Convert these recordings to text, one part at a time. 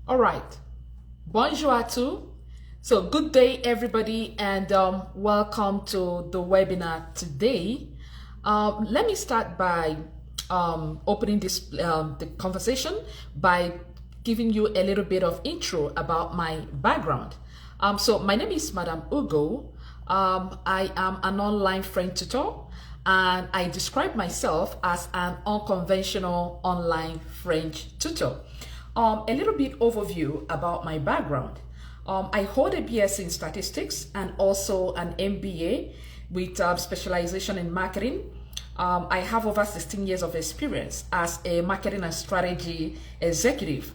All right. Bonjour à tous. So good day, everybody, and welcome to the webinar today. Let me start by opening this the conversation by giving you a little bit of intro about my background. So my name is Madam Ugo. I am an online French tutor, and I describe myself as an unconventional online French tutor. A little bit overview about my background. I hold a BS in statistics and also an MBA with specialization in marketing. I have over 16 years of experience as a marketing and strategy executive.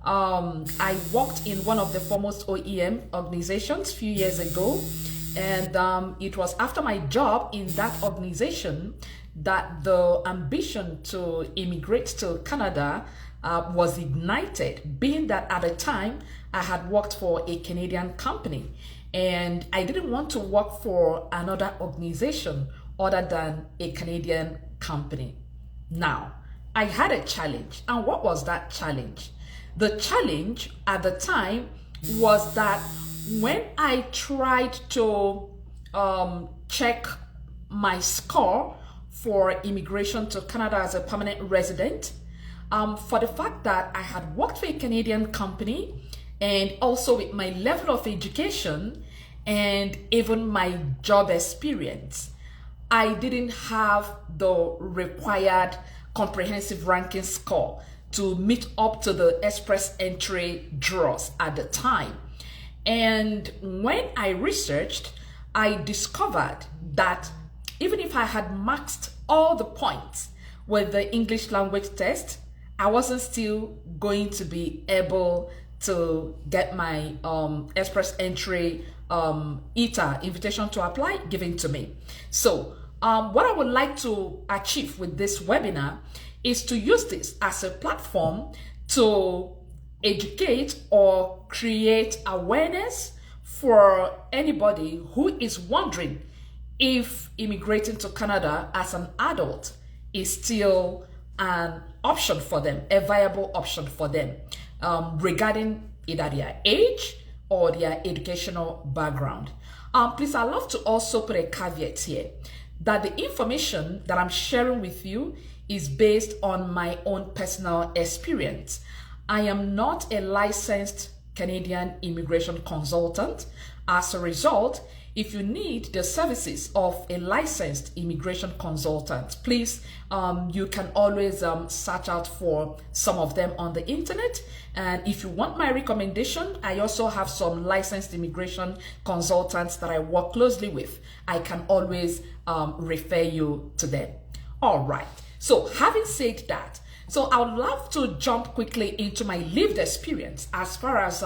I worked in one of the foremost OEM organizations a few years ago, and it was after my job in that organization that the ambition to immigrate to Canada was ignited, being that at the time I had worked for a Canadian company and I didn't want to work for another organization other than a Canadian company. Now, I had a challenge. And what was that challenge? The challenge at the time was that when I tried to check my score for immigration to Canada as a permanent resident, for the fact that I had worked for a Canadian company and also with my level of education and even my job experience, I didn't have the required comprehensive ranking score to meet up to the express entry draws at the time. And when I researched, I discovered that even if I had maxed all the points with the English language test, I wasn't still going to be able to get my express entry ETA, invitation to apply, given to me. So what I would like to achieve with this webinar is to use this as a platform to educate or create awareness for anybody who is wondering if immigrating to Canada as an adult is still an option for them, a viable option for them, regarding either their age or their educational background. Please, I'd love to also put a caveat here that the information that I'm sharing with you is based on my own personal experience. I am not a licensed Canadian immigration consultant. As a result, if you need the services of a licensed immigration consultant, please, you can always search out for some of them on the internet. And if you want my recommendation, I also have some licensed immigration consultants that I work closely with. I can always refer you to them. All right. So having said that, so I would love to jump quickly into my lived experience as far as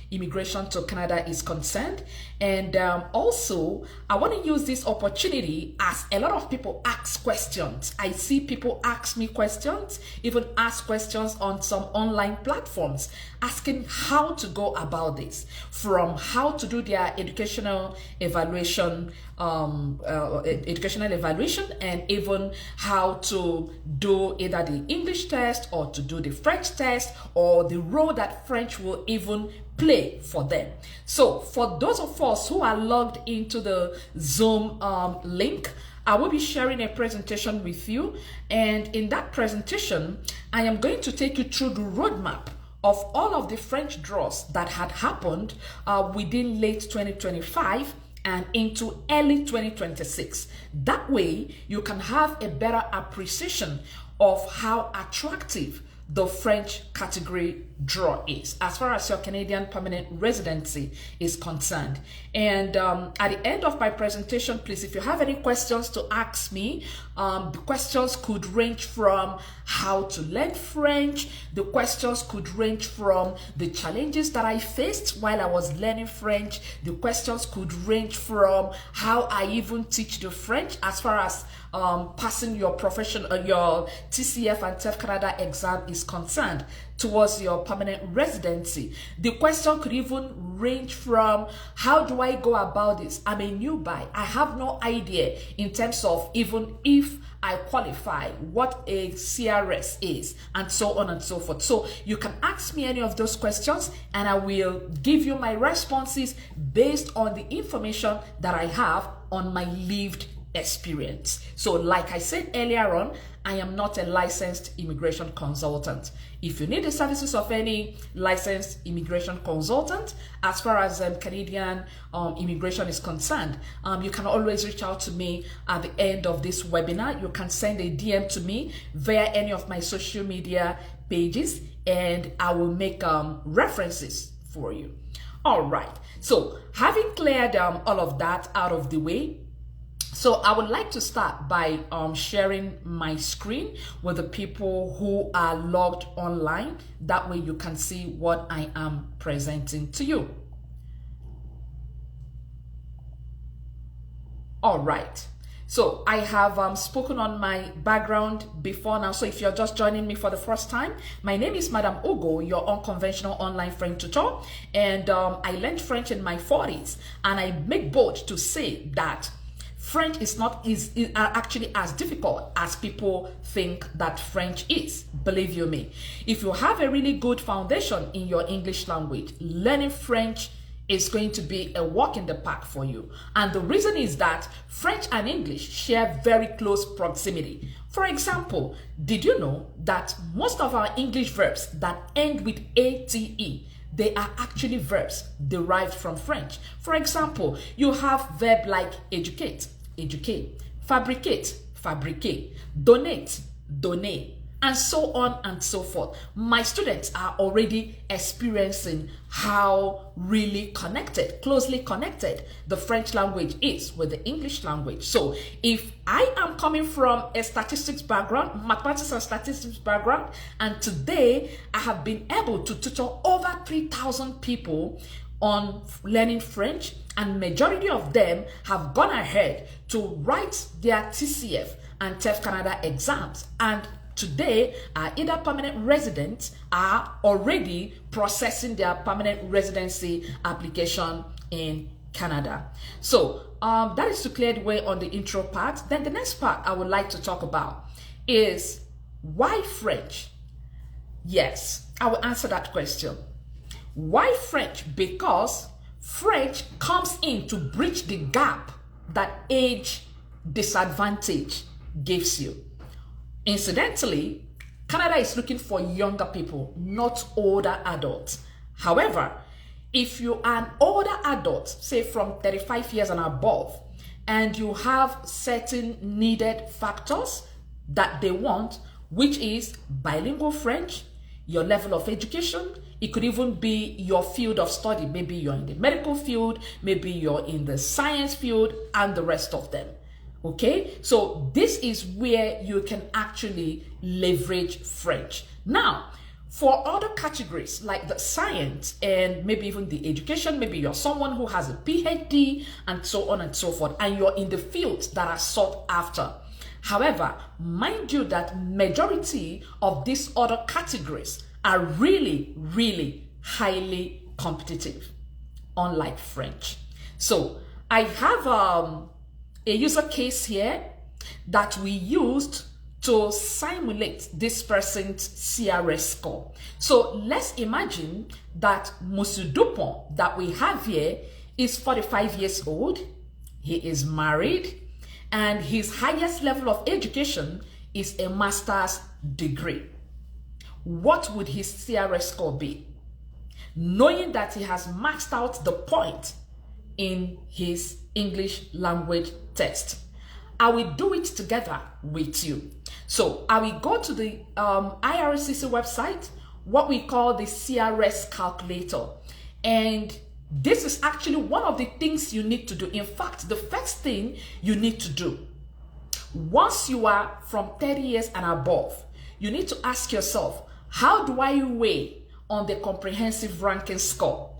immigration to Canada is concerned. And also, I want to use this opportunity as a lot of people ask questions. I see people ask me questions, even ask questions on some online platforms, asking how to go about this, from how to do their educational evaluation, and even how to do either the English test or to do the French test, or the role that French will even play for them. So for those of us who are logged into the Zoom link, I will be sharing a presentation with you, and in that presentation I am going to take you through the roadmap of all of the French draws that had happened within late 2025 and into early 2026. That way you can have a better appreciation of how attractive the French category draw is as far as your Canadian permanent residency is concerned. And at the end of my presentation, please, if you have any questions to ask me, the questions could range from how to learn French. The questions could range from the challenges that I faced while I was learning French. The questions could range from how I even teach the French as far as passing your profession, your TCF and TEF Canada exam is is concerned towards your permanent residency. The question could even range from, how do I go about this? I'm a newbie. I have no idea in terms of even if I qualify, what a CRS is, and so on and so forth. So you can ask me any of those questions and I will give you my responses based on the information that I have on my lived experience. So like I said earlier on, I am not a licensed immigration consultant. If you need the services of any licensed immigration consultant, as far as Canadian immigration is concerned, you can always reach out to me at the end of this webinar. You can send a DM to me via any of my social media pages and I will make references for you. All right, so having cleared all of that out of the way, so I would like to start by sharing my screen with the people who are logged online. That way you can see what I am presenting to you. All right. So I have spoken on my background before now. So if you're just joining me for the first time, my name is Madam Ogo, your unconventional online French tutor. And I learned French in my 40s. And I make bold to say that French is actually as difficult as people think that French is. Believe you me. If you have a really good foundation in your English language, learning French is going to be a walk in the park for you. And the reason is that French and English share very close proximity. For example, did you know that most of our English verbs that end with ate, they are actually verbs derived from French. For example, you have verb like educate, educate, fabricate, fabricate, donate, donate, and so on and so forth. My students are already experiencing how really connected, closely connected the French language is with the English language. So if I am coming from a statistics background, mathematics and statistics background, and today I have been able to tutor over 3,000 people on learning French, and majority of them have gone ahead to write their TCF and TEF Canada exams, and today either permanent residents are already processing their permanent residency application in Canada. So that is to clear the way on the intro part. Then the next part I would like to talk about is why French? Yes, I will answer that question. Why French? Because French comes in to bridge the gap that age disadvantage gives you. Incidentally, Canada is looking for younger people, not older adults. However, if you are an older adult, say from 35 years and above, and you have certain needed factors that they want, which is bilingual French, your level of education, it could even be your field of study. Maybe you're in the medical field, maybe you're in the science field, and the rest of them. Okay, so this is where you can actually leverage French. Now, for other categories like the science and maybe even the education, maybe you're someone who has a PhD and so on and so forth, and you're in the fields that are sought after. However, mind you that majority of these other categories are really, really highly competitive, unlike French. So I have a user case here that we used to simulate this person's CRS score. So let's imagine that Monsieur Dupont that we have here is 45 years old, he is married, and his highest level of education is a master's degree. What would his CRS score be? Knowing that he has maxed out the point in his English language test. I will do it together with you. So I will go to the IRCC website, what we call the CRS calculator. And this is actually one of the things you need to do. In fact, the first thing you need to do, once you are from 30 years and above, you need to ask yourself, how do I weigh on the comprehensive ranking score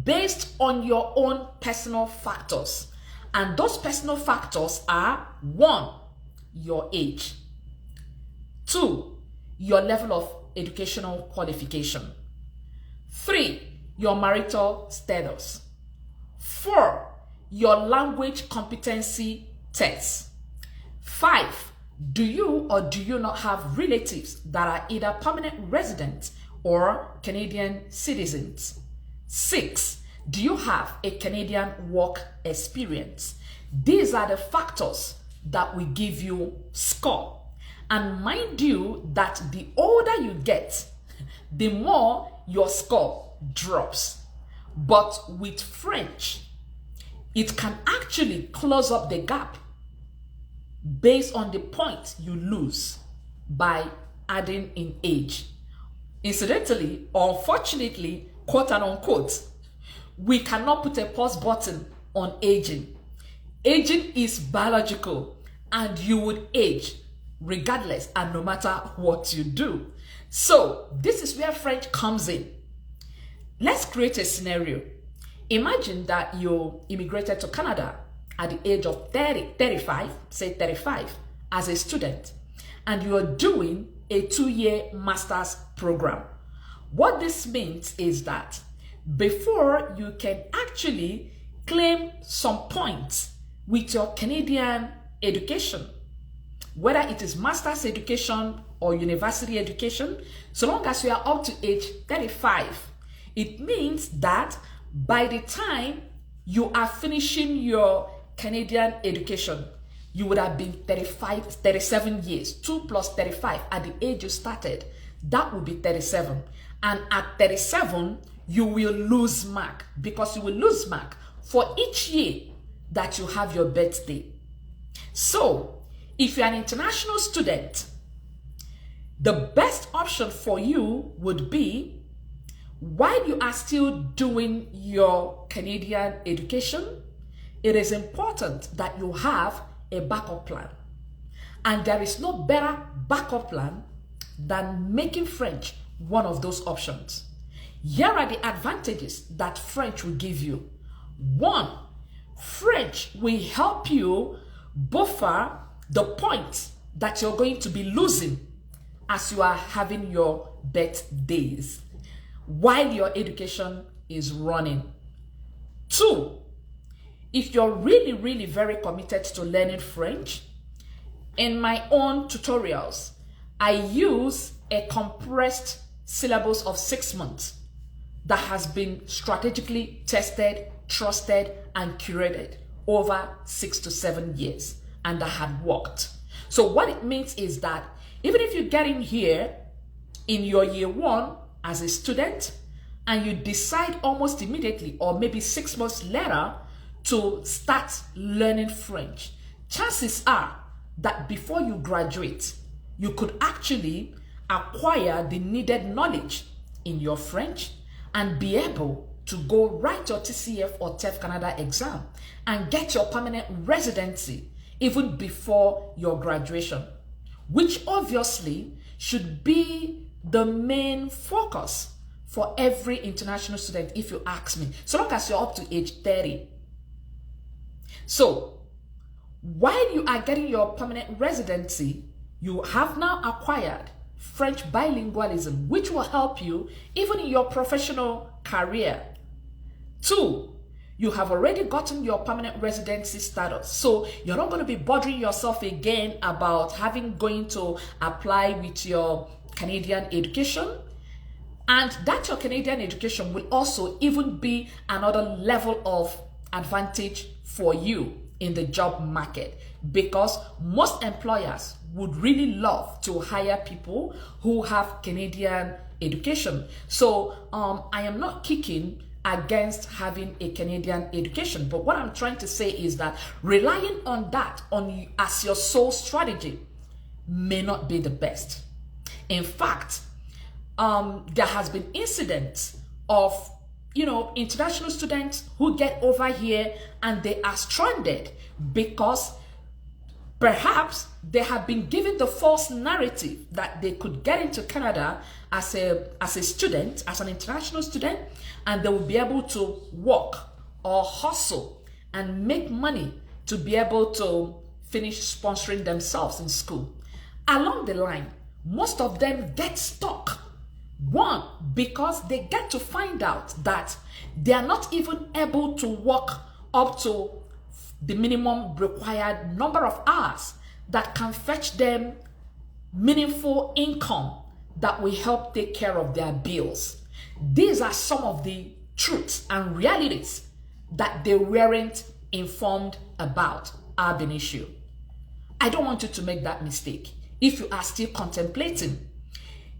based on your own personal factors? And those personal factors are: 1, your age; 2, your level of educational qualification. 3, your marital status. 4, your language competency test. 5, do you or do you not have relatives that are either permanent residents or Canadian citizens? 6, do you have a Canadian work experience? These are the factors that will give you score. And mind you that the older you get, the more your score drops. But with French, it can actually close up the gap based on the points you lose by adding in age. Incidentally, or unfortunately, quote and unquote, we cannot put a pause button on aging. Aging is biological and you would age regardless and no matter what you do. So this is where French comes in. Let's create a scenario. Imagine that you immigrated to Canada at the age of 35 as a student, and you are doing a 2-year master's program. What this means is that before you can actually claim some points with your Canadian education, whether it is master's education or university education, so long as you are up to age 35, it means that by the time you are finishing your Canadian education, you would have been 37 years. 2 plus 35 at the age you started, that would be 37. And at 37, you will lose mark, because you will lose mark for each year that you have your birthday. So if you're an international student, the best option for you would be, while you are still doing your Canadian education, it is important that you have a backup plan. And there is no better backup plan than making French one of those options. Here are the advantages that French will give you. 1, French will help you buffer the points that you're going to be losing as you are having your birthdays while your education is running. 2, if you're really very committed to learning French, in my own tutorials, I use a compressed syllabus of 6 months that has been strategically tested, trusted, and curated over 6 to 7 years, and that had worked. So what it means is that even if you get in here in your year 1 as a student and you decide almost immediately or maybe 6 months later to start learning French, chances are that before you graduate, you could actually acquire the needed knowledge in your French and be able to go write your TCF or TEF Canada exam and get your permanent residency even before your graduation, which obviously should be the main focus for every international student, if you ask me, so long as you're up to age 30. So while you are getting your permanent residency, you have now acquired French bilingualism, which will help you even in your professional career. 2, you have already gotten your permanent residency status, so you're not going to be bothering yourself again about going to apply with your Canadian education. And that your Canadian education will also even be another level of advantage for you in the job market, because most employers would really love to hire people who have Canadian education. So I am not kicking against having a Canadian education, but what I'm trying to say is that relying on that as your sole strategy may not be the best. In fact, there has been incidents of international students who get over here and they are stranded because perhaps they have been given the false narrative that they could get into Canada as a student, as an international student, and they will be able to work or hustle and make money to be able to finish sponsoring themselves in school. Along the line, most of them get stuck One, because they get to find out that they are not even able to work up to the minimum required number of hours that can fetch them meaningful income that will help take care of their bills. These are some of the truths and realities that they weren't informed about ab initio. I don't want you to make that mistake if you are still contemplating.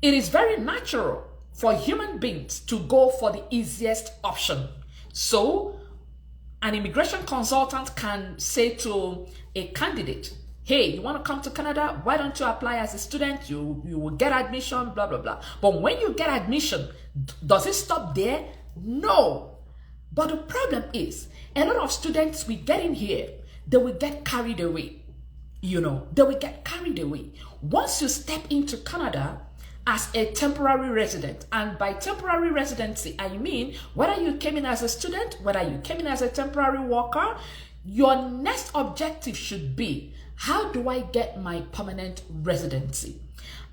It is very natural for human beings to go for the easiest option. So, an immigration consultant can say to a candidate, hey, you want to come to Canada? Why don't you apply as a student? You will get admission, blah, blah, blah. But when you get admission, does it stop there? No. But the problem is, a lot of students we get in here, they will get carried away. They will get carried away. Once you step into Canada as a temporary resident, and by temporary residency, I mean, whether you came in as a student, whether you came in as a temporary worker, your next objective should be, how do I get my permanent residency?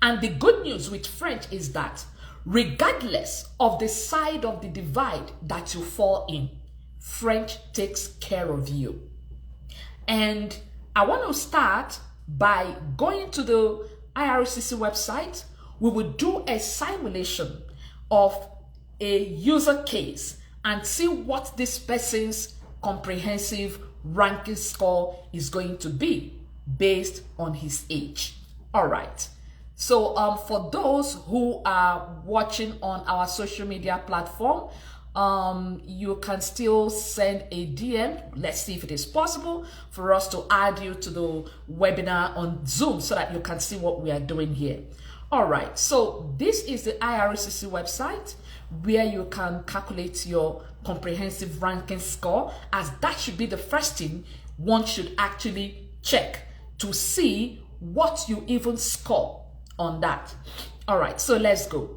And the good news with French is that regardless of the side of the divide that you fall in, French takes care of you. And I want to start by going to the IRCC website. We will do a simulation of a user case and see what this person's comprehensive ranking score is going to be based on his age. All right. So for those who are watching on our social media platform, you can still send a DM. Let's see if it is possible for us to add you to the webinar on Zoom so that you can see what we are doing here. All right, so this is the IRCC website where you can calculate your comprehensive ranking score, as that should be the first thing one should actually check to see what you even score on that. All right, so let's go.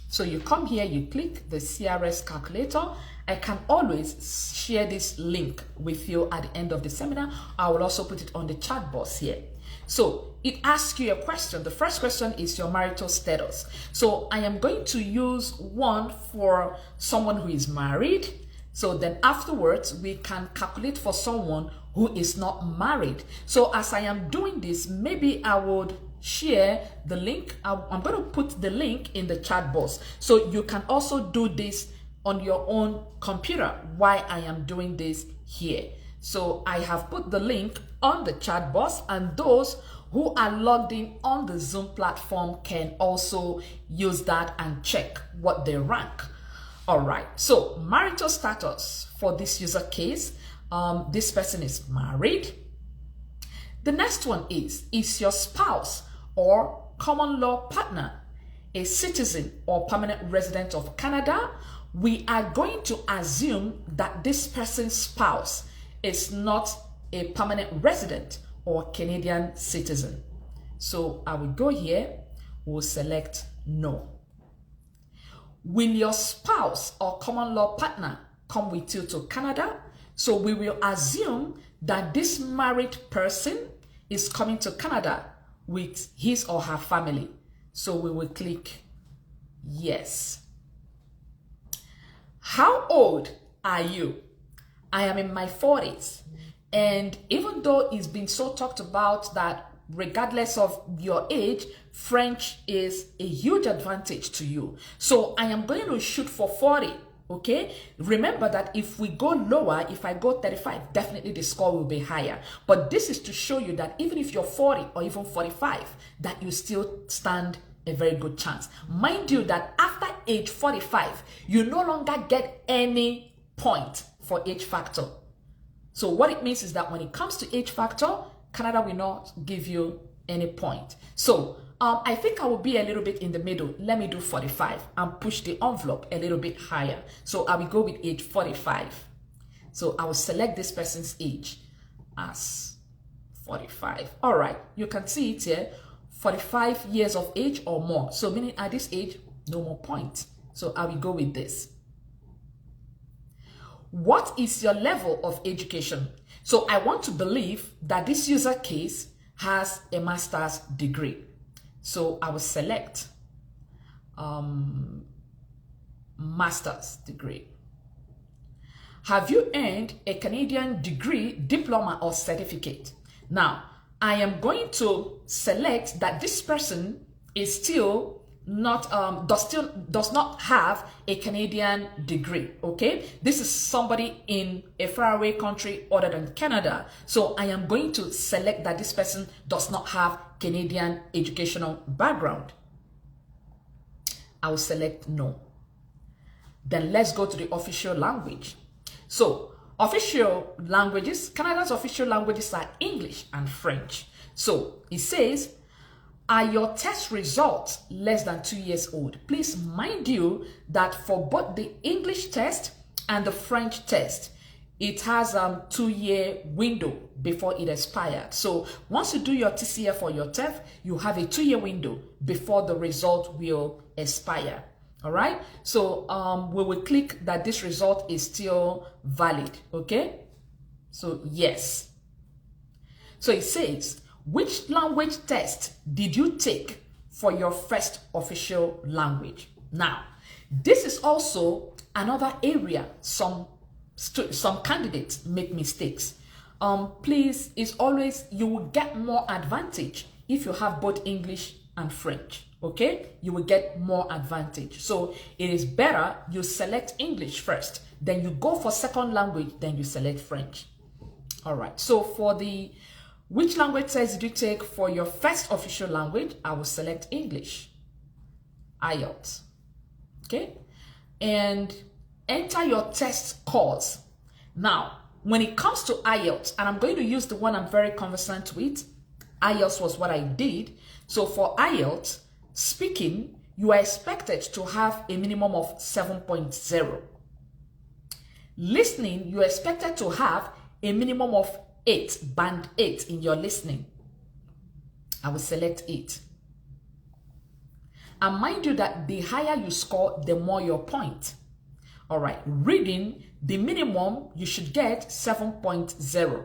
So you come here, you click the CRS calculator. I can always share this link with you at the end of the seminar. I will also put it on the chat box here. So it asks you a question. The first question is your marital status. So I am going to use one for someone who is married. So then afterwards, we can calculate for someone who is not married. So as I am doing this, maybe I would share the link. I'm going to put the link in the chat box. So you can also do this on your own computer while I am doing this here. So I have put the link on the chat box, and those who are logged in on the Zoom platform can also use that and check what they rank. All right, so marital status for this user case, this person is married. The next one is your spouse or common law partner a citizen or permanent resident of Canada? We are going to assume that this person's spouse is not a permanent resident or Canadian citizen. So I will go here, we'll select no. Will your spouse or common law partner come with you to Canada? So we will assume that this married person is coming to Canada with his or her family. So we will click yes. How old are you? I am in my 40s. And even though it's been so talked about that regardless of your age, French is a huge advantage to you. So I am going to shoot for 40, okay? Remember that if we go lower, if I go 35, definitely the score will be higher. But this is to show you that even if you're 40 or even 45, that you still stand a very good chance. Mind you that after age 45, you no longer get any point for age factor. So what it means is that when it comes to age factor, Canada will not give you any point. So I think I will be a little bit in the middle. Let me do 45 and push the envelope a little bit higher. So I will go with age 45. So I will select this person's age as 45. All right, you can see it here, 45 years of age or more. So meaning at this age, no more points. So I will go with this. What is your level of education? So I want to believe that this user case has a master's degree. So I will select master's degree. Have you earned a Canadian degree, diploma, or certificate? Now, I am going to select that this person is still not does not have a Canadian degree. Okay, this is somebody in a faraway country other than Canada, so I am going to select that this person does not have Canadian educational background. I will select no. Then let's go to the official language. So official languages, Canada's official languages are English and French. So it says, are your test results less than 2 years old? Please mind you that for both the English test and the French test, it has a 2-year window before it expired. So once you do your TCF or your TEF, you have a 2-year window before the result will expire. All right, so we will click that this result is still valid. Okay, so yes. So it says, which language test did you take for your first official language? Now, this is also another area some candidates make mistakes. Please, it's always, you will get more advantage if you have both English and French. Okay, you will get more advantage. So it is better you select English first, then you go for second language, then you select French. All right, so for the which language test did you take for your first official language? I will select English, IELTS. Okay, and enter your test course. Now, when it comes to IELTS, and I'm going to use the one I'm very conversant with, IELTS was what I did. So for IELTS, speaking, you are expected to have a minimum of 7.0. Listening, you are expected to have a minimum of 8, band 8 in your listening. I will select 8. And mind you that the higher you score, the more your point. All right, reading, the minimum you should get 7.0.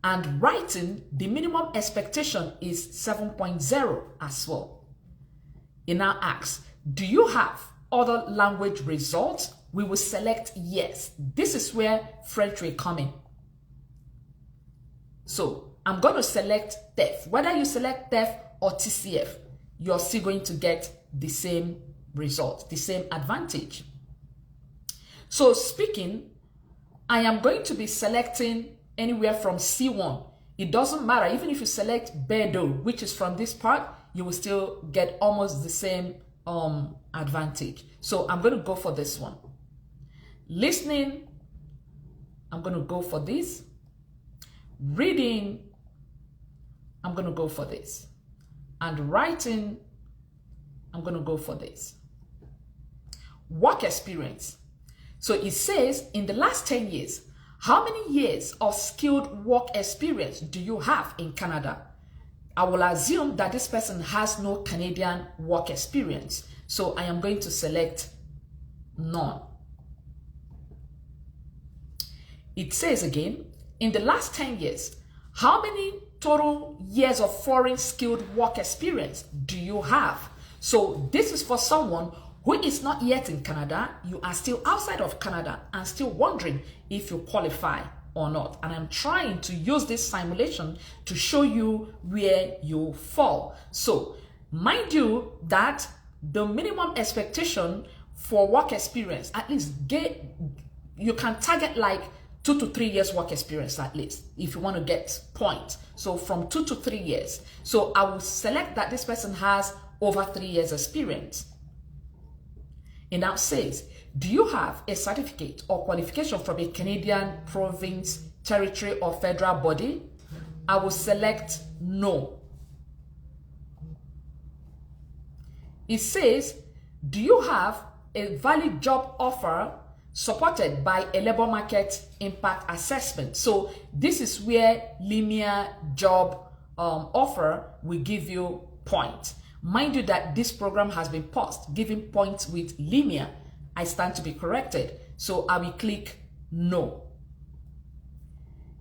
And writing, the minimum expectation is 7.0 as well. It now asks, do you have other language results? We will select yes. This is where French will come in. So I'm going to select TEF. Whether you select TEF or TCF, you're still going to get the same result, the same advantage. So speaking, I am going to be selecting anywhere from C1. It doesn't matter. Even if you select Bedo, which is from this part, you will still get almost the same advantage. So I'm going to go for this one. Listening, I'm going to go for this. Reading, I'm going to go for this. And writing, I'm going to go for this. Work experience. So it says, in the last 10 years, how many years of skilled work experience do you have in Canada? I will assume that this person has no Canadian work experience. So I am going to select none. It says again, in the last 10 years, how many total years of foreign skilled work experience do you have? So this is for someone who is not yet in Canada. You are still outside of Canada and still wondering if you qualify or not. And I'm trying to use this simulation to show you where you fall. So mind you that the minimum expectation for work experience, at least you can target like 2 to 3 years work experience at least if you want to get points. So from 2 to 3 years. So I will select that this person has over 3 years experience. It now says, do you have a certificate or qualification from a Canadian province, territory, or federal body? I will select no. It says, do you have a valid job offer supported by a labor market impact assessment? So this is where linear job offer will give you points. Mind you that this program has been paused, giving points with linear. I stand to be corrected. So I will click no.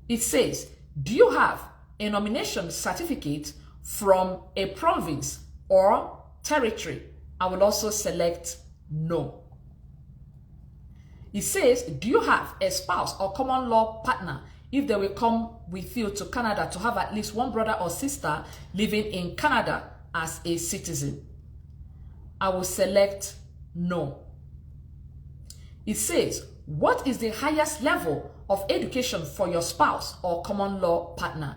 It says, do you have a nomination certificate from a province or territory I will also select no. It says, do you have a spouse or common law partner if they will come with you to Canada to have at least one brother or sister living in Canada as a citizen? I will select no. It says, what is the highest level of education for your spouse or common law partner?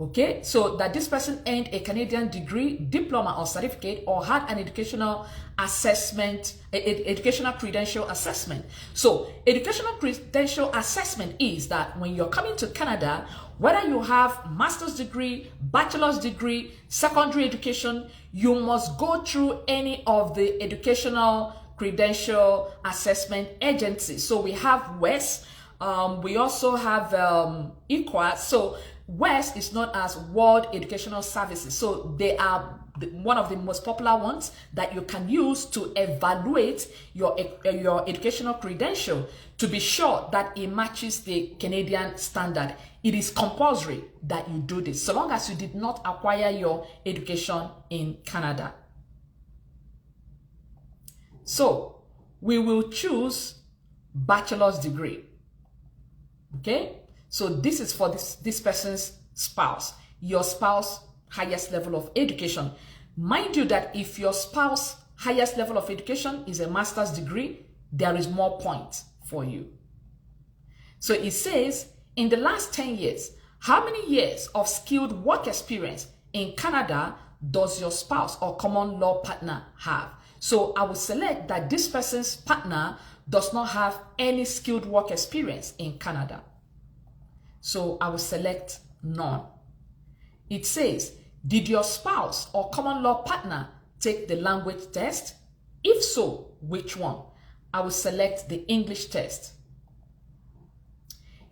Okay, so that this person earned a Canadian degree, diploma or certificate, or had an educational assessment, educational credential assessment. So educational credential assessment is that when you're coming to Canada, whether you have master's degree, bachelor's degree, secondary education, you must go through any of the educational credential assessment agencies. So we have WES, we also have EQUA. So WES is known as World Educational Services. So they are one of the most popular ones that you can use to evaluate your educational credential to be sure that it matches the Canadian standard. It is compulsory that you do this, so long as you did not acquire your education in Canada. So we will choose bachelor's degree. Okay, so this is for this person's spouse, your spouse highest level of education. Mind you that if your spouse highest level of education is a master's degree, there is more points for you. So it says, in the last 10 years, how many years of skilled work experience in Canada does your spouse or common law partner have? So I will select that this person's partner does not have any skilled work experience in Canada. So I will select none. It says, did your spouse or common law partner take the language test? If so, which one? I will select the English test.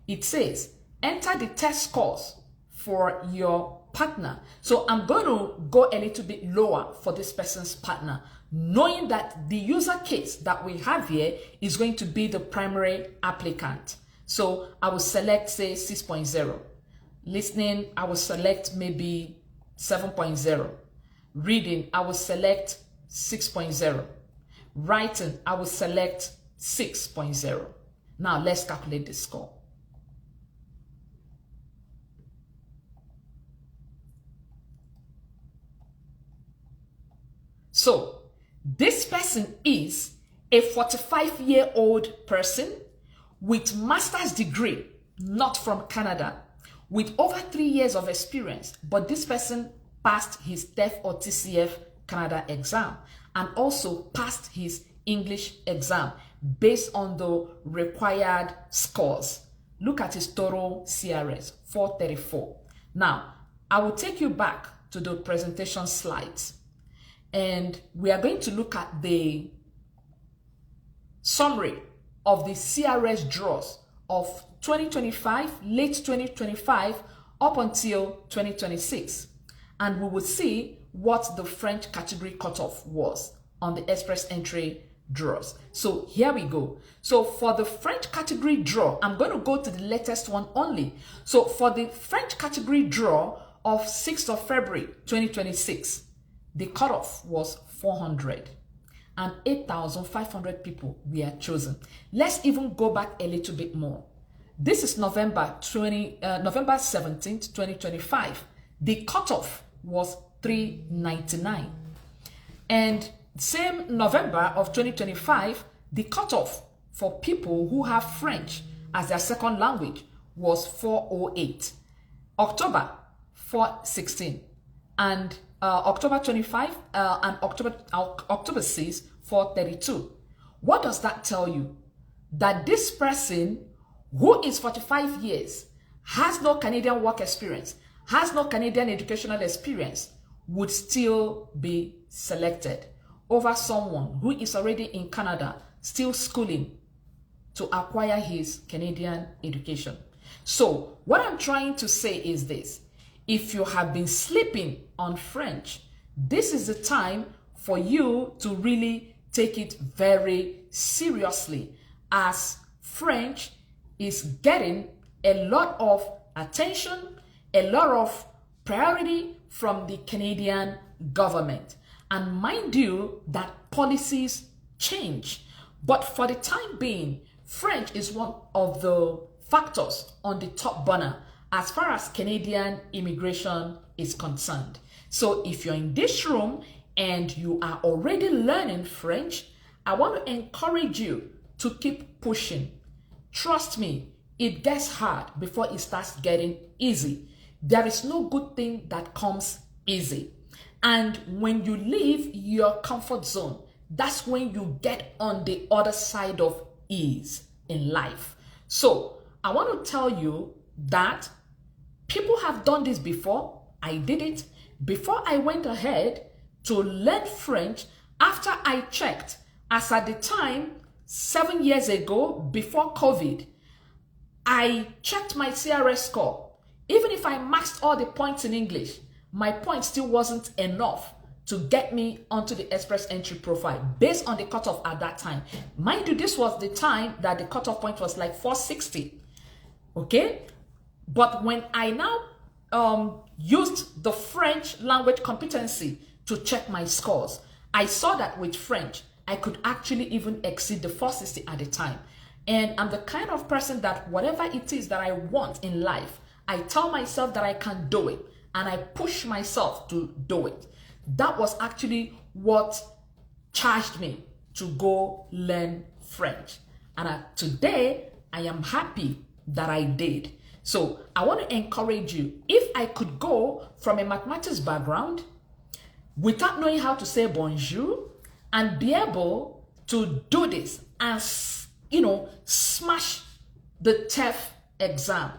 It says, enter the test scores for your partner. So I'm going to go a little bit lower for this person's partner, knowing that the user case that we have here is going to be the primary applicant. So I will select, say, 6.0. Listening, I will select maybe 7.0. Reading, I will select 6.0. Writing, I will select 6.0. Now let's calculate the score. So this person is a 45-year-old person with master's degree, not from Canada, with over 3 years of experience, but this person passed his TEF or TCF Canada exam and also passed his English exam based on the required scores. Look at his total CRS, 434. Now, I will take you back to the presentation slides, and we are going to look at the summary of the CRS draws of 2025, late 2025, up until 2026. And we will see what the French category cutoff was on the express entry draws. So here we go. So for the French category draw, I'm going to go to the latest one only. So for the French category draw of 6th of February 2026, the cutoff was 400 and 8,500 people were chosen. Let's even go back a little bit more. This is November 17th, 2025. The cutoff was 399. And same November of 2025, the cutoff for people who have French as their second language was 408. October 416. And October 25 and October 6, 432. What does that tell you? That this person who is 45 years, has no Canadian work experience, has no Canadian educational experience, would still be selected over someone who is already in Canada, still schooling to acquire his Canadian education. So what I'm trying to say is this: if you have been sleeping on French, this is the time for you to really take it very seriously, as French is getting a lot of attention, a lot of priority from the Canadian government. And mind you that policies change. But for the time being, French is one of the factors on the top burner as far as Canadian immigration is concerned. So if you're in this room and you are already learning French, I want to encourage you to keep pushing. Trust me, it gets hard before it starts getting easy. There is no good thing that comes easy. And when you leave your comfort zone, that's when you get on the other side of ease in life. So I want to tell you that people have done this before. I did it before I went ahead to learn French. After I checked, as at the time, 7 years ago, before COVID, I checked my CRS score. Even if I maxed all the points in English, my point still wasn't enough to get me onto the express entry profile based on the cutoff at that time. Mind you, this was the time that the cutoff point was like 460. Okay? But when I now used the French language competency to check my scores, I saw that with French, I could actually even exceed the 460 at the time. And I'm the kind of person that whatever it is that I want in life, I tell myself that I can do it and I push myself to do it. That was actually what charged me to go learn French. And today, I am happy that I did. So I want to encourage you, if I could go from a mathematics background without knowing how to say bonjour and be able to do this and, smash the TEF exam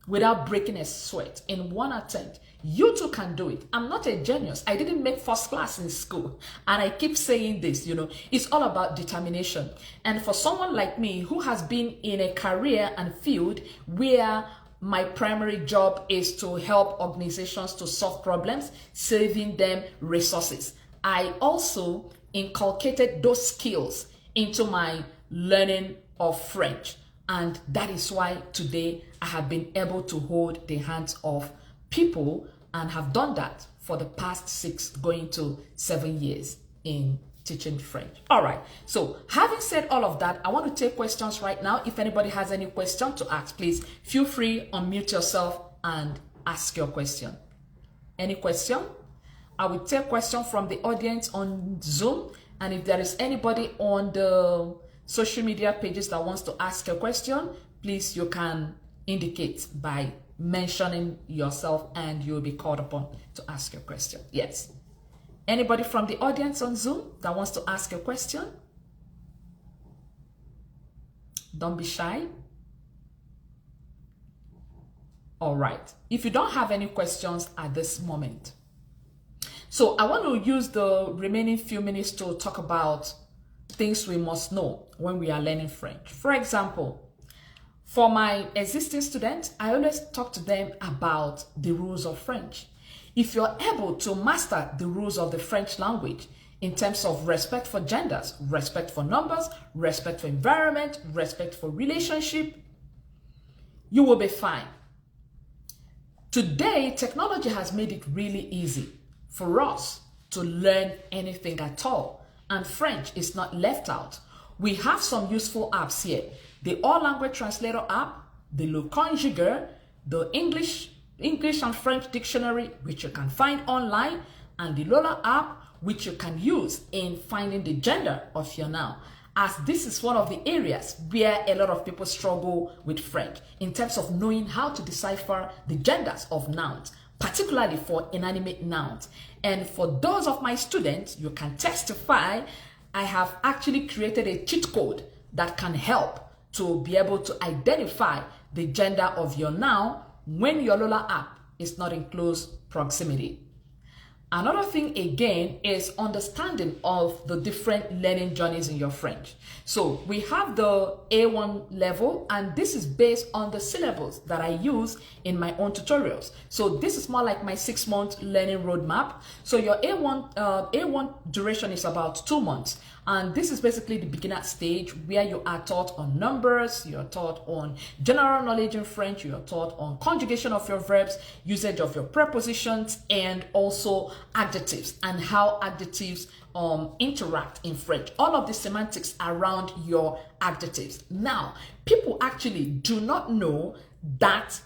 without breaking a sweat in one attempt, you too can do it. I'm not a genius. I didn't make first class in school. And I keep saying this, it's all about determination. And for someone like me who has been in a career and field where my primary job is to help organizations to solve problems, saving them resources, I also inculcated those skills into my learning of French. And that is why today I have been able to hold the hands of people and have done that for the past 6 going to 7 years in teaching French. All right. So having said all of that, I want to take questions right now. If anybody has any question to ask, please feel free, unmute yourself and ask your question. Any question? I will take question from the audience on Zoom. And if there is anybody on the social media pages that wants to ask a question, please, you can indicate by mentioning yourself and you'll be called upon to ask your question. Yes. Anybody from the audience on Zoom that wants to ask a question? Don't be shy. All right. If you don't have any questions at this moment, so I want to use the remaining few minutes to talk about things we must know when we are learning French. For example, for my existing students, I always talk to them about the rules of French. If you're able to master the rules of the French language in terms of respect for genders, respect for numbers, respect for environment, respect for relationship, you will be fine. Today, technology has made it really easy for us to learn anything at all. And French is not left out. We have some useful apps here. The All Language Translator app, the Le Conjugueur, the English and French dictionary, which you can find online, and the Lola app, which you can use in finding the gender of your noun, as this is one of the areas where a lot of people struggle with French in terms of knowing how to decipher the genders of nouns, particularly for inanimate nouns. And for those of my students, you can testify, I have actually created a cheat code that can help to be able to identify the gender of your noun when your Lola app is not in close proximity. Another thing again is understanding of the different learning journeys in your French. So we have the A1 level, and this is based on the syllables that I use in my own tutorials. So this is more like my 6-month learning roadmap. So your A1 duration is about 2 months. And this is basically the beginner stage where you are taught on numbers, you're taught on general knowledge in French, you're taught on conjugation of your verbs, usage of your prepositions, and also adjectives and how adjectives interact in French. All of the semantics around your adjectives. Now, people actually do not know that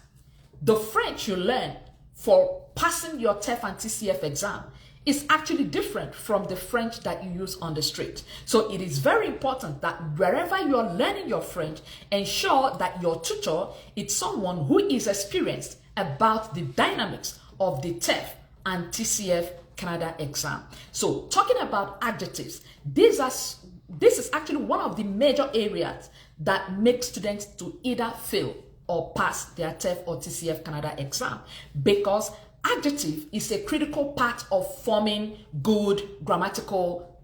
the French you learn for passing your TEF and TCF exam is actually different from the French that you use on the street. So it is very important that wherever you're learning your French, ensure that your tutor is someone who is experienced about the dynamics of the TEF and TCF Canada exam. So talking about adjectives, this is actually one of the major areas that make students to either fail or pass their TEF or TCF Canada exam, because adjective is a critical part of forming good grammatical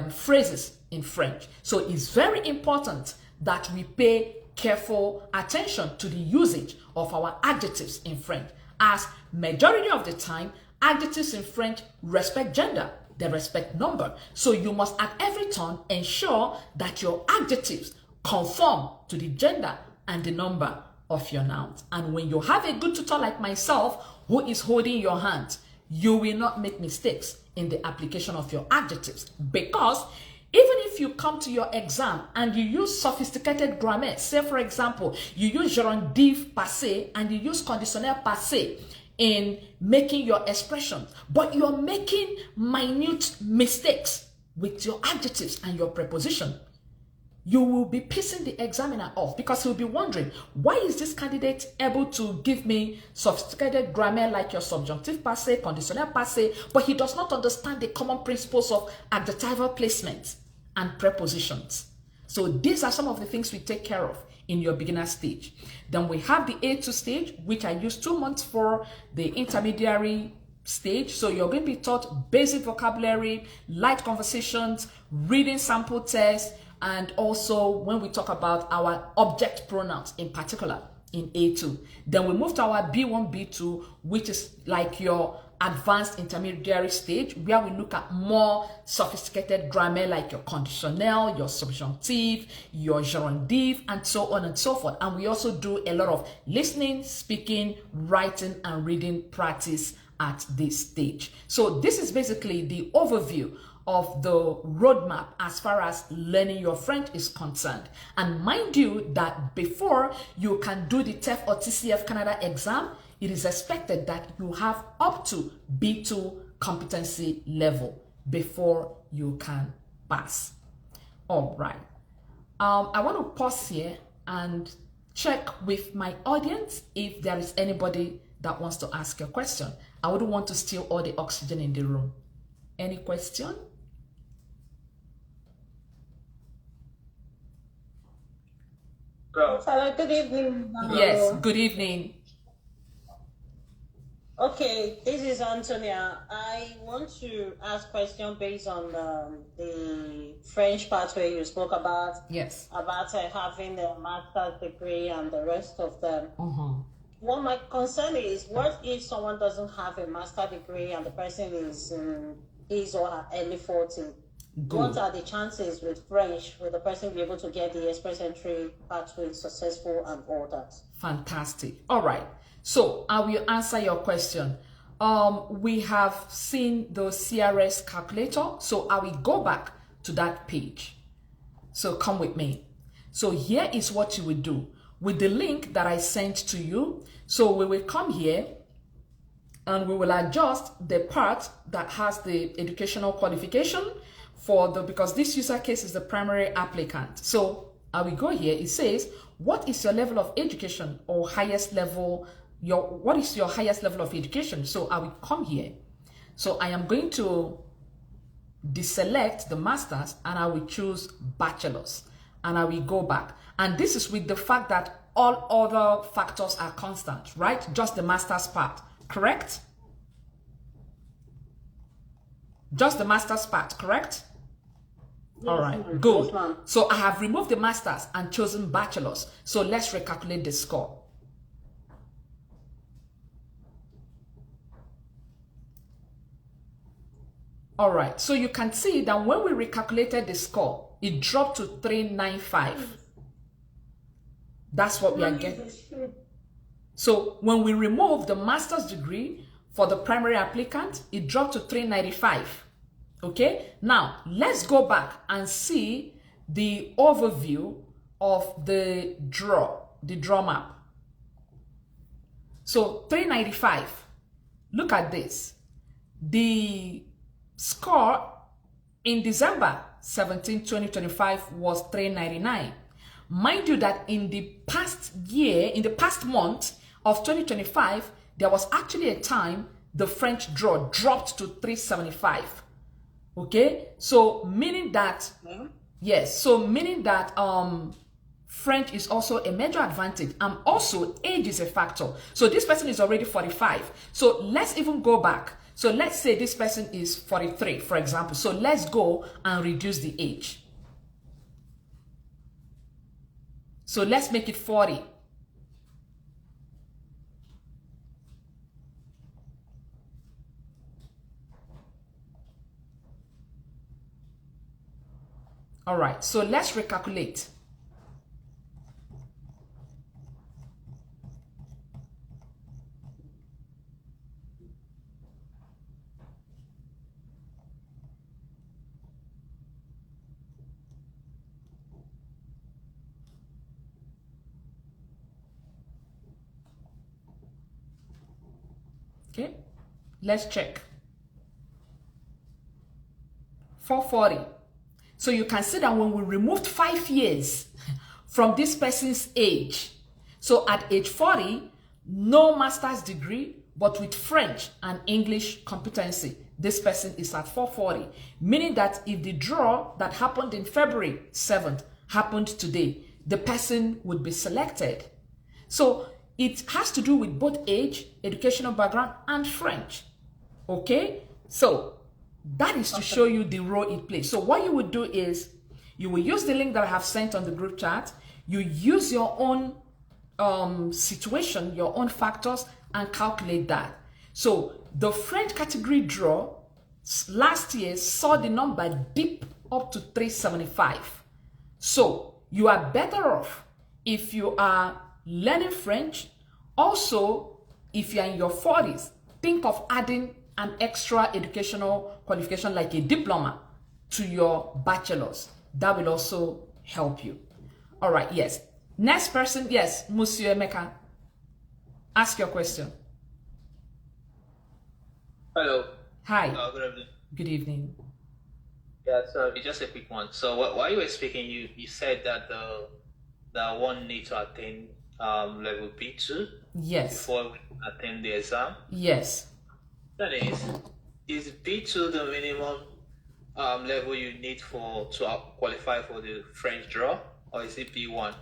phrases in French. So it's very important that we pay careful attention to the usage of our adjectives in French, as majority of the time, adjectives in French respect gender, they respect number. So you must at every turn ensure that your adjectives conform to the gender and the number of your nouns. And when you have a good tutor like myself who is holding your hand, you will not make mistakes in the application of your adjectives, because even if you come to your exam and you use sophisticated grammar, say for example, you use gerundive passé and you use conditionnel passé in making your expressions, but you're making minute mistakes with your adjectives and your preposition, you will be pissing the examiner off, because he'll be wondering, why is this candidate able to give me sophisticated grammar like your subjunctive passé, conditionnel passé, but he does not understand the common principles of adjectival placement and prepositions. So these are some of the things we take care of in your beginner stage. Then we have the A2 stage, which I use 2 months for, the intermediary stage. So you're going to be taught basic vocabulary, light conversations, reading sample tests, and also when we talk about our object pronouns in particular in A2. Then we move to our B1, B2, which is like your advanced intermediary stage, where we look at more sophisticated grammar like your conditionnel, your subjunctive, your gerundive, and so on and so forth. And we also do a lot of listening, speaking, writing, and reading practice at this stage. So this is basically the overview of the roadmap as far as learning your French is concerned. And mind you that before you can do the TEF or TCF Canada exam, it is expected that you have up to B2 competency level before you can pass. All right. I want to pause here and check with my audience if there is anybody that wants to ask a question. I wouldn't want to steal all the oxygen in the room. Any question? Hello, good evening. Yes, good evening. Okay, this is Antonia. I want to ask question based on the French part where you spoke about. Yes. About having a master's degree and the rest of them. What my concern is, what if someone doesn't have a master's degree and the person is in his or her early 40s? Good. What are the chances with French, will the person be able to get the express entry pathway successful and all that? Fantastic. All right. So I will answer your question. We have seen the CRS calculator. So I will go back to that page. So come with me. So here is what you will do with the link that I sent to you. So we will come here and we will adjust the part that has the educational qualification for the, because this user case is the primary applicant. So I will go here. It says, what is your level of education or highest level, what is your highest level of education? So I will come here. So I am going to deselect the master's and I will choose bachelor's and I will go back. And this is with the fact that all other factors are constant, right? Just the master's part, correct? Just the master's part, correct? Yes, all right, good. Yes, so I have removed the master's and chosen bachelor's. So let's recalculate the score. All right, so you can see that when we recalculated the score, it dropped to 395. That's what we are getting. So when we remove the master's degree for the primary applicant, it dropped to 395. Okay, now let's go back and see the overview of the draw map. So 395, look at this. The score in December 17, 2025 was 399. Mind you that in the past year, in the past month of 2025, there was actually a time the French draw dropped to 375. Okay, so meaning that, yes, so meaning that French is also a major advantage, and also age is a factor. So this person is already 45. So let's even go back. So let's say this person is 43, for example. So let's go and reduce the age. So let's make it 40. All right, so let's recalculate. Okay, let's check. 440. So you can see that when we removed 5 years from this person's age, so at age 40, no master's degree, but with French and English competency, this person is at 440, meaning that if the draw that happened in February 7th happened today, the person would be selected. So it has to do with both age, educational background, and French. Okay, so that is to show you the role it plays. So what you would do is you will use the link that I have sent on the group chat. You use your own situation, your own factors, and calculate that. So the French category draw last year saw the number dip up to 375. So you are better off if you are learning French. Also, if you are in your 40s, think of adding an extra educational qualification like a diploma to your bachelor's. That will also help you. All right, yes. Next person, yes, Monsieur Emeka. Ask your question. Hello. Hi. Good evening. Good evening. Yeah, so just a quick one. So while you were speaking, you said that that one need to attain level B2. Yes. Before we attain the exam. Yes. That is B2 the minimum level you need to qualify for the French draw, or is it B1?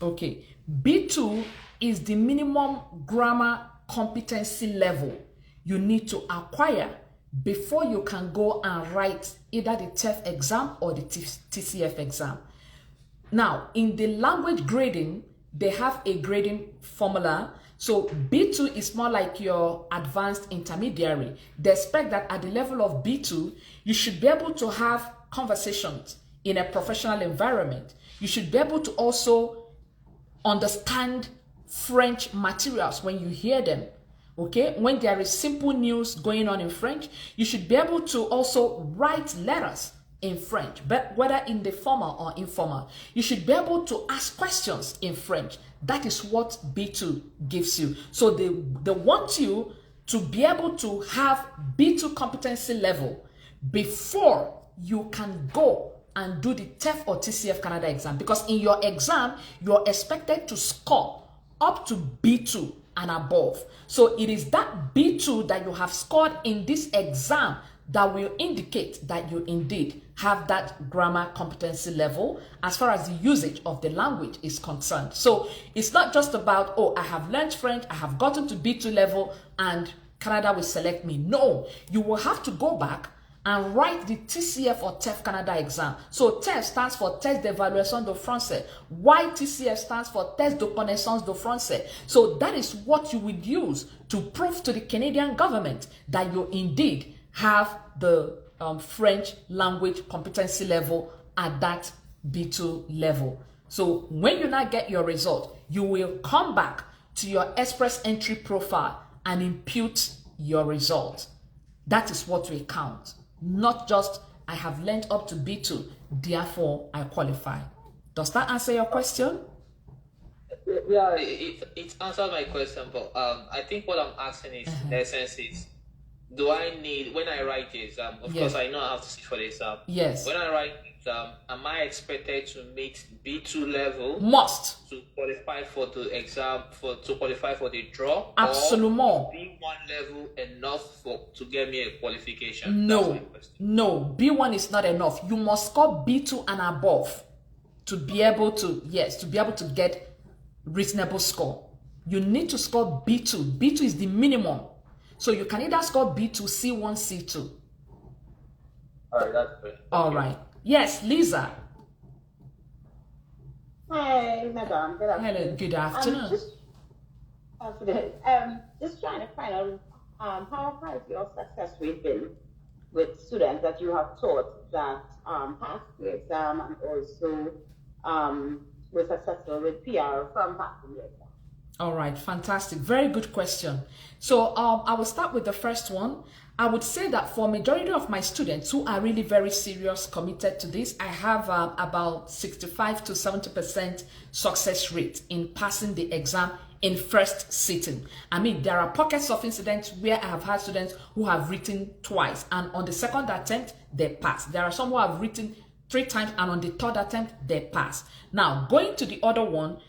Okay, B2 is the minimum grammar competency level you need to acquire before you can go and write either the TEF exam or the TCF exam. Now, in the language grading, they have a grading formula. So B2 is more like your advanced intermediary. They expect that at the level of B2, you should be able to have conversations in a professional environment. You should be able to also understand French materials when you hear them. Okay, when there is simple news going on in French, you should be able to also write letters in French, but whether in the formal or informal. You should be able to ask questions in French. That is what B2 gives you. So they want you to be able to have B2 competency level before you can go and do the TEF or TCF Canada exam, because in your exam, you're expected to score up to B2 and above. So it is that B2 that you have scored in this exam that will indicate that you indeed have that grammar competency level as far as the usage of the language is concerned. So it's not just about, oh, I have learned French, I have gotten to B2 level and Canada will select me. No, you will have to go back and write the TCF or TEF Canada exam. So TEF stands for Test d'Évaluation de Français, while TCF stands for Test de Connaissance de Français. So that is what you would use to prove to the Canadian government that you indeed have the French language competency level at that B2 level. So when you now get your result, you will come back to your express entry profile and impute your result. That is what we count, not just I have learned up to B2, therefore I qualify. Does that answer your question? Yeah, it answered my question, but I think what I'm asking is, in essence, is do I need, when I write the exam, of course I know I have to sit for the exam. Yes. When I write the exam, am I expected to meet B2 level? Must. To qualify for the exam, to qualify for the draw? Absolutely. Or B1 level enough to get me a qualification? No, no, B1 is not enough. You must score B2 and above to be able to, yes, to be able to get reasonable score. You need to score B2. B2 is the minimum. So you can either score B2, C1, C2. All right, that's great. All right. Yes, Lisa. Hi, madam. Good afternoon. Hello, good afternoon. Just trying to find out how has your success rate been with students that you have taught that passed the exam and also were successful with PR from passing the exam? All right, fantastic. Very good question. So I will start with the first one. I would say that for majority of my students who are really very serious, committed to this, I have about 65 to 70% success rate in passing the exam in first sitting. I mean, there are pockets of incidents where I have had students who have written twice, and on the second attempt, they pass. There are some who have written 3 times, and on the third attempt, they pass. Now, going to the other one,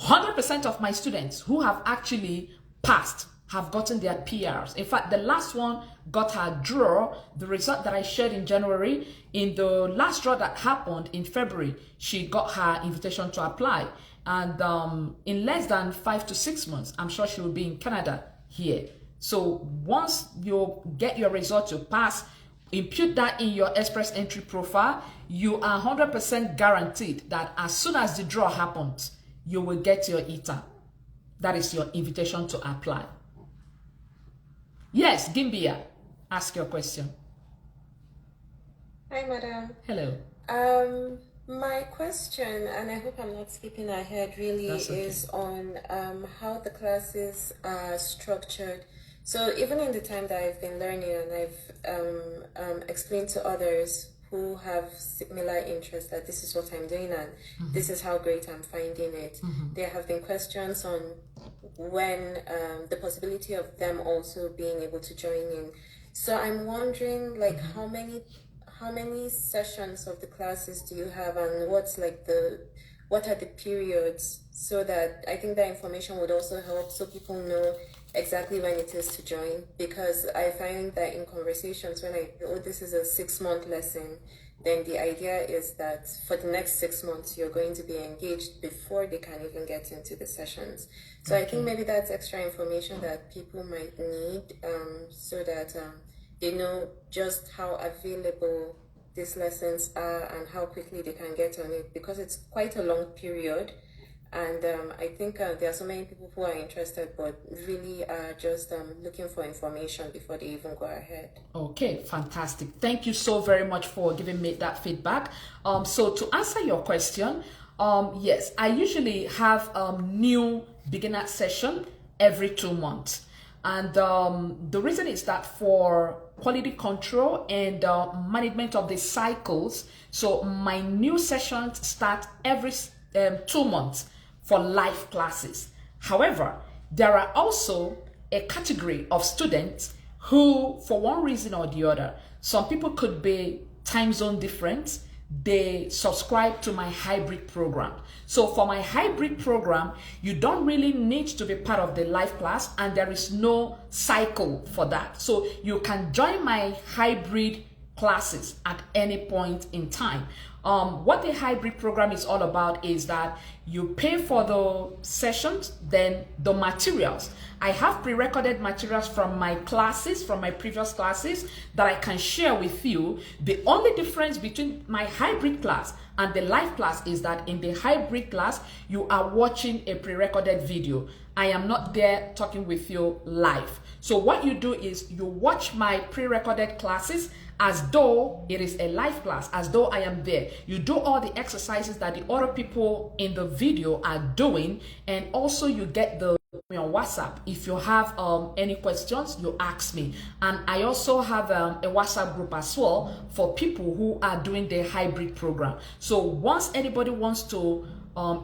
100% of my students who have actually passed have gotten their PRs. In fact, the last one got her draw, the result that I shared in January. In the last draw that happened in February, she got her invitation to apply. And in less than 5 to 6 months, I'm sure she will be in Canada here. So once you get your result to pass, impute that in your express entry profile, you are 100% guaranteed that as soon as the draw happens, you will get your ETA. That is your invitation to apply. Yes, Gimbia, ask your question. Hi, madam. Hello. My question, and I hope I'm not skipping ahead, really is on how the classes are structured. So even in the time that I've been learning and I've explained to others who have similar interests that this is what I'm doing and this is how great I'm finding it. There have been questions on when the possibility of them also being able to join in. So I'm wondering, like, how many sessions of the classes do you have, and what are the periods, so that I think that information would also help so people know exactly when it is to join. Because I find that in conversations when this is a 6-month lesson, then the idea is that for the next 6 months you're going to be engaged before they can even get into the sessions. So I think maybe that's extra information that people might need, so that they know just how available these lessons are and how quickly they can get on it, because it's quite a long period. And I think there are so many people who are interested, but really are just looking for information before they even go ahead. Okay, fantastic. Thank you so very much for giving me that feedback. So to answer your question, yes, I usually have new beginner session every 2 months. And the reason is that for quality control and management of the cycles, so my new sessions start every 2 months for live classes. However, there are also a category of students who, for one reason or the other, some people could be time zone different, they subscribe to my hybrid program. So for my hybrid program, you don't really need to be part of the live class, and there is no cycle for that. So you can join my hybrid classes at any point in time. What the hybrid program is all about is that you pay for the sessions, then the materials. I have pre-recorded materials from my classes, from my previous classes, that I can share with you. The only difference between my hybrid class and the live class is that in the hybrid class, you are watching a pre-recorded video. I am not there talking with you live. So what you do is you watch my pre-recorded classes as though it is a live class, as though I am there. You do all the exercises that the other people in the video are doing, and also you get the on WhatsApp. If you have any questions, you ask me. And I also have a WhatsApp group as well for people who are doing the hybrid program. So once anybody wants to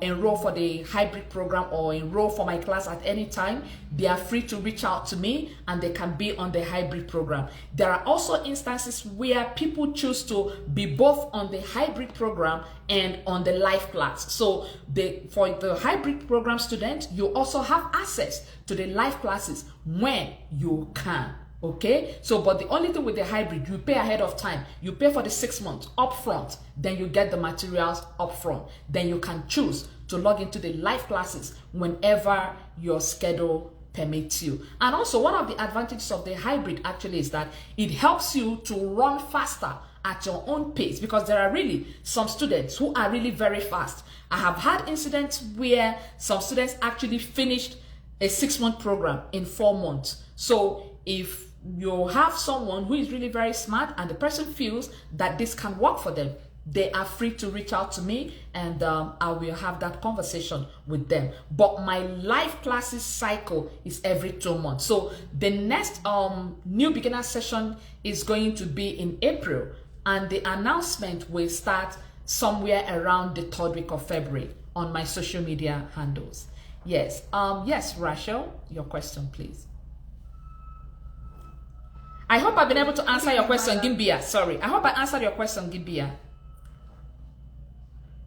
enroll for the hybrid program or enroll for my class at any time, they are free to reach out to me and they can be on the hybrid program. There are also instances where people choose to be both on the hybrid program and on the live class. So for the hybrid program student, you also have access to the live classes when you can. Okay, so but the only thing with the hybrid, you pay ahead of time. You pay for the 6 months up front, then you get the materials up front. Then you can choose to log into the live classes whenever your schedule permits you. And also one of the advantages of the hybrid actually is that it helps you to run faster at your own pace, because there are really some students who are really very fast. I have had incidents where some students actually finished a 6-month program in 4 months. So if you have someone who is really very smart and the person feels that this can work for them, they are free to reach out to me, and I will have that conversation with them. But my live classes cycle is every 2 months. So the next new beginner session is going to be in April, and the announcement will start somewhere around the 3rd week of February on my social media handles. Yes, yes, Rachel, your question, please. I hope I've been able to answer your question, Gimbia. Sorry. I hope I answered your question, Gimbia.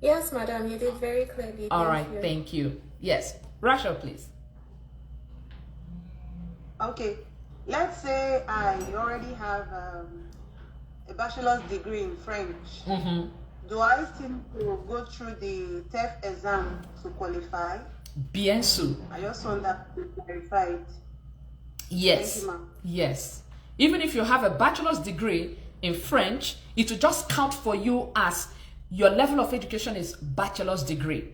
Yes, madam, you did very clearly. All right, thank you. Yes, Rachel, please. Okay, let's say I already have a bachelor's degree in French. Mm-hmm. Do I still need to go through the TEF exam to qualify? Bien sûr. I just want that to clarify it. Yes. Thank you, ma'am. Yes. Even if you have a bachelor's degree in French, it will just count for you as your level of education is bachelor's degree.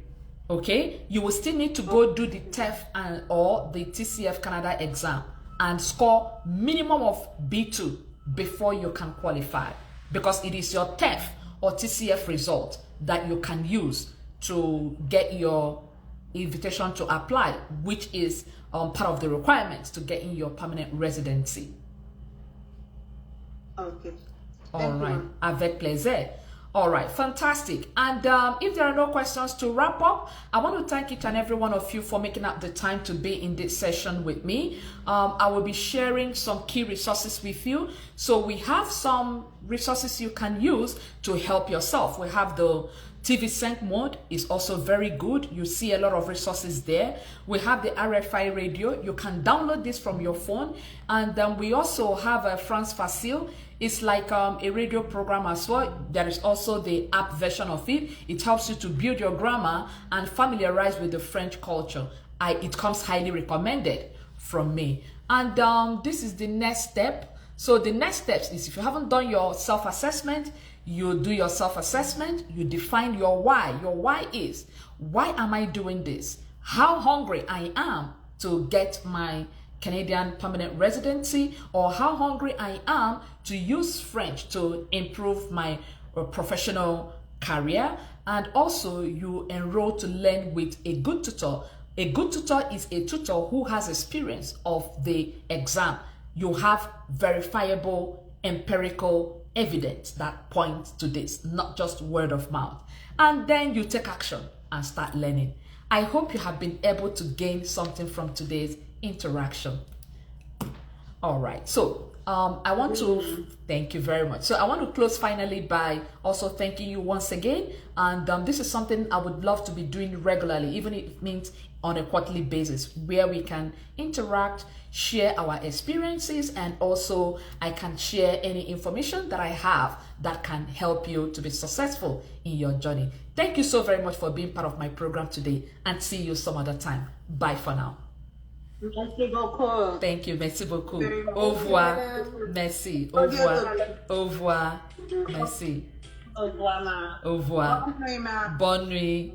Okay? You will still need to go do the TEF or the TCF Canada exam and score minimum of B2 before you can qualify, because it is your TEF or TCF result that you can use to get your invitation to apply, which is part of the requirements to get in your permanent residency. Okay. All right. Avec plaisir. All right, fantastic. And if there are no questions to wrap up, I want to thank each and every one of you for making up the time to be in this session with me. I will be sharing some key resources with you. So we have some resources you can use to help yourself. We have the TV sync mode is also very good. You see a lot of resources there. We have the RFI radio. You can download this from your phone. And we also have a France Facile. It's like a radio program as well. There is also the app version of it. It helps you to build your grammar and familiarize with the French culture. It comes highly recommended from me. And this is the next step. So the next steps is, if you haven't done your self-assessment, you do your self-assessment, you define your why. Your why is, why am I doing this? How hungry I am to get my Canadian permanent residency, or how hungry I am to use French to improve my professional career. And also you enroll to learn with a good tutor. A good tutor is a tutor who has experience of the exam. You have verifiable empirical evidence that points to this, not just word of mouth. And then you take action and start learning. I hope you have been able to gain something from today's interaction. All right, so I want to thank you very much. So I want to close finally by also thanking you once again. And this is something I would love to be doing regularly, even if it means on a quarterly basis, where we can interact, share our experiences, and also I can share any information that I have that can help you to be successful in your journey. Thank you so very much for being part of my program today, and see you some other time. Bye for now. Merci beaucoup. Thank you. Merci beaucoup. Au revoir. Merci. Au revoir. Au revoir. Merci. Au revoir, ma. Au revoir. Bonne nuit, ma. Bonne nuit.